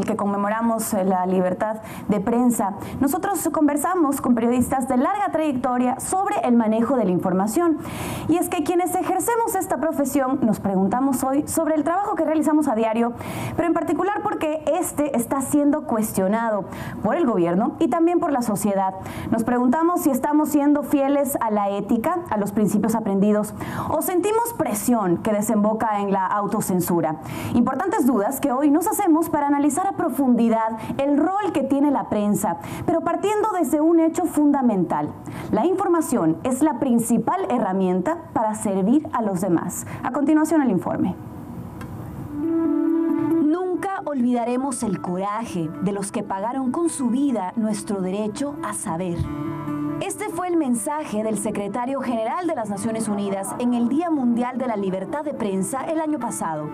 el que conmemoramos la libertad de prensa, nosotros conversamos con periodistas de larga trayectoria sobre el manejo de la información. Y es que quienes ejercemos esta profesión nos preguntamos hoy sobre el trabajo que realizamos a diario, pero en particular porque este está siendo cuestionado por el gobierno y también por la sociedad. Nos preguntamos si estamos siendo fieles a la ética, a los principios aprendidos, o sentimos presión que desemboca en la autocensura. Importantes dudas que hoy nos hacemos para analizar a profundidad el rol que tiene la prensa, pero partiendo desde un hecho fundamental. La información es la principal herramienta para servir a los demás. A continuación, el informe. Nunca olvidaremos el coraje de los que pagaron con su vida nuestro derecho a saber. Este fue el mensaje del secretario general de las Naciones Unidas en el Día Mundial de la Libertad de Prensa el año pasado.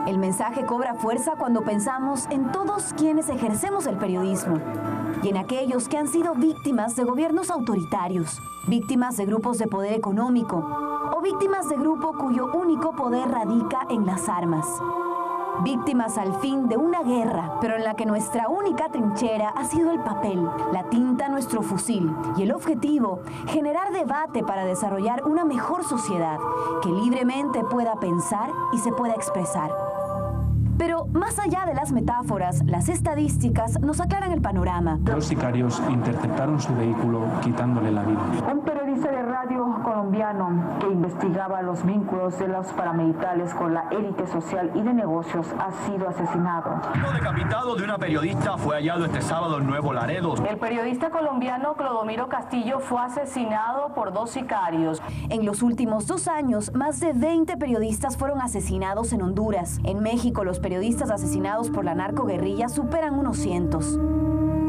El mensaje cobra fuerza cuando pensamos en todos quienes ejercemos el periodismo y en aquellos que han sido víctimas de gobiernos autoritarios, víctimas de grupos de poder económico o víctimas de grupo cuyo único poder radica en las armas. Víctimas al fin de una guerra, pero en la que nuestra única trinchera ha sido el papel, la tinta nuestro fusil y el objetivo, generar debate para desarrollar una mejor sociedad que libremente pueda pensar y se pueda expresar. Pero más allá de las metáforas, las estadísticas nos aclaran el panorama. Los sicarios interceptaron su vehículo quitándole la vida. Un periodista de radio colombiano que investigaba los vínculos de los paramilitares con la élite social y de negocios ha sido asesinado. El cuerpo decapitado de una periodista fue hallado este sábado en Nuevo Laredo. El periodista colombiano Clodomiro Castillo fue asesinado por 2 sicarios. En los últimos 2 años, más de 20 periodistas fueron asesinados en Honduras. En México, los periodistas asesinados por la narcoguerrilla superan unos 100.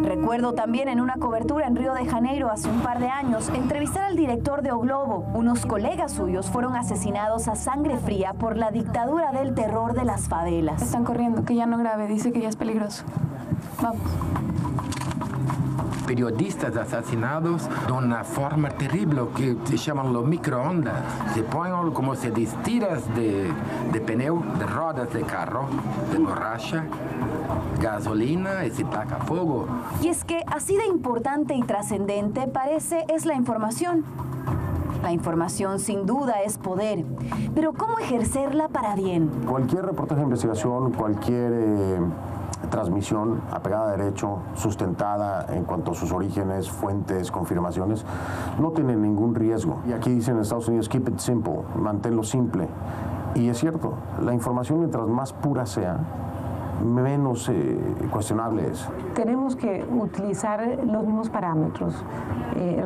Recuerdo también en una cobertura en Río de Janeiro hace un par de años entrevistar al director de O Globo. Unos colegas suyos fueron asesinados a sangre fría por la dictadura del terror de las favelas. Están corriendo, que ya no grabe, dice que ya es peligroso. Vamos. Periodistas asesinados de una forma terrible que se llaman los microondas. Se ponen como se dice, tiras de pneu, de rodas de carro, de borracha, gasolina y se taca fuego. Y es que así de importante y trascendente parece es la información. La información sin duda es poder, pero ¿cómo ejercerla para bien? Cualquier reportaje de investigación, cualquier transmisión apegada a derecho, sustentada en cuanto a sus orígenes, fuentes, confirmaciones, no tiene ningún riesgo. Y aquí dicen en Estados Unidos, keep it simple, manténlo simple. Y es cierto, la información mientras más pura sea, menos cuestionable es. Tenemos que utilizar los mismos parámetros,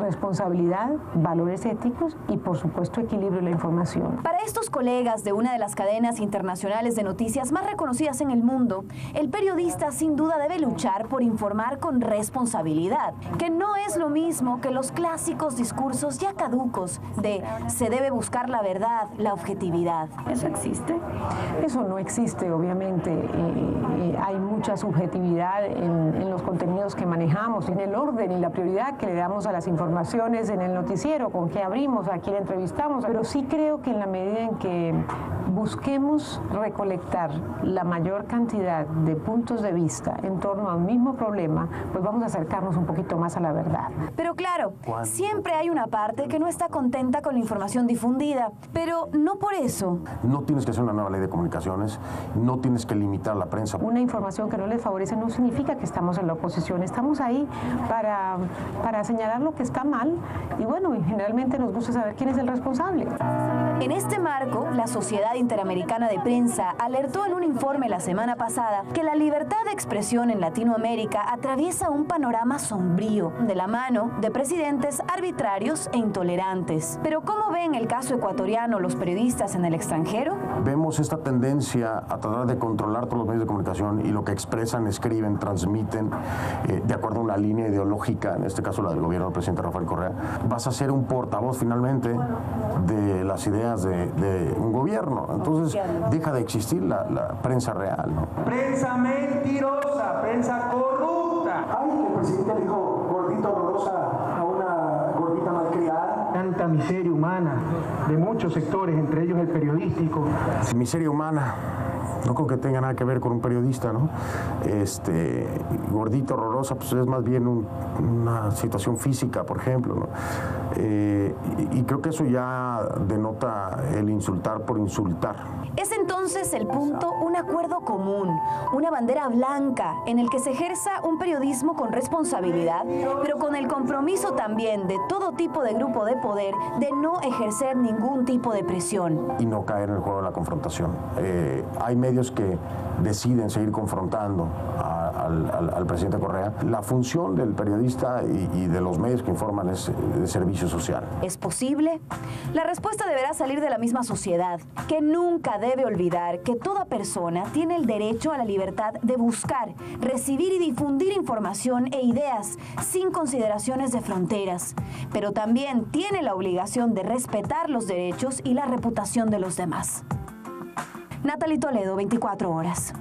responsabilidad, valores éticos y por supuesto equilibrio de la información. Para estos colegas de una de las cadenas internacionales de noticias más reconocidas en el mundo, el periodista sin duda debe luchar por informar con responsabilidad, que no es lo mismo que los clásicos discursos ya caducos de se debe buscar la verdad, la objetividad. ¿Eso existe? Eso no existe, obviamente. Hay mucha subjetividad en los contenidos que manejamos, en el orden y la prioridad que le damos a las informaciones en el noticiero, con qué abrimos, a quién entrevistamos, pero sí creo que en la medida en que busquemos recolectar la mayor cantidad de puntos de vista en torno a un mismo problema, pues vamos a acercarnos un poquito más a la verdad. Pero claro, siempre hay una parte que no está contenta con la información difundida, pero no por eso. No tienes que hacer una nueva ley de comunicaciones, no tienes que limitar la prensa. Una información que no les favorece no significa que estamos en la oposición, estamos ahí para señalar lo que está mal y bueno, y generalmente nos gusta saber quién es el responsable. En este marco, la Sociedad Interamericana de Prensa alertó en un informe la semana pasada que la libertad de expresión en Latinoamérica atraviesa un panorama sombrío de la mano de presidentes arbitrarios e intolerantes. Pero ¿cómo ven el caso ecuatoriano los periodistas en el extranjero? Vemos esta tendencia a tratar de controlar todos los medios de comunicación y lo que expresan, escriben, transmiten de acuerdo a una línea ideológica, en este caso la del gobierno del presidente Rafael Correa. Vas a ser un portavoz finalmente de las ideas de un gobierno. Entonces deja de existir la prensa real, ¿no? Prensa mentirosa, prensa corrupta. Ay, que el presidente dijo gordita horrorosa a una gordita malcriada. Tanta miseria humana de muchos sectores, entre ellos el periodístico. Miseria humana No creo que tenga nada que ver con un periodista, ¿no? Gordita, horrorosa, pues es más bien una situación física, por ejemplo, ¿no? Y creo que eso ya denota el insultar por insultar. Es entonces el punto un acuerdo común, una bandera blanca en el que se ejerza un periodismo con responsabilidad, pero con el compromiso también de todo tipo de grupo de poder de no ejercer ningún tipo de presión. Y no caer en el juego de la confrontación. Hay medios que deciden seguir confrontando al presidente Correa. La función del periodista y de los medios que informan es de servicio social. ¿Es posible? La respuesta deberá salir de la misma sociedad, que nunca debe olvidar que toda persona tiene el derecho a la libertad de buscar, recibir y difundir información e ideas sin consideraciones de fronteras, pero también tiene la obligación de respetar los derechos y la reputación de los demás. Natalie Toledo, 24 horas.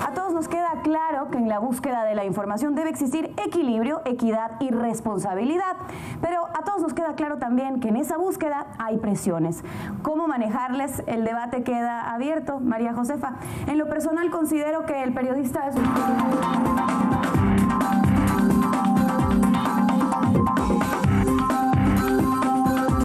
A todos nos queda claro que en la búsqueda de la información debe existir equilibrio, equidad y responsabilidad. Pero a todos nos queda claro también que en esa búsqueda hay presiones. ¿Cómo manejarles? El debate queda abierto. María Josefa, en lo personal considero que el periodista es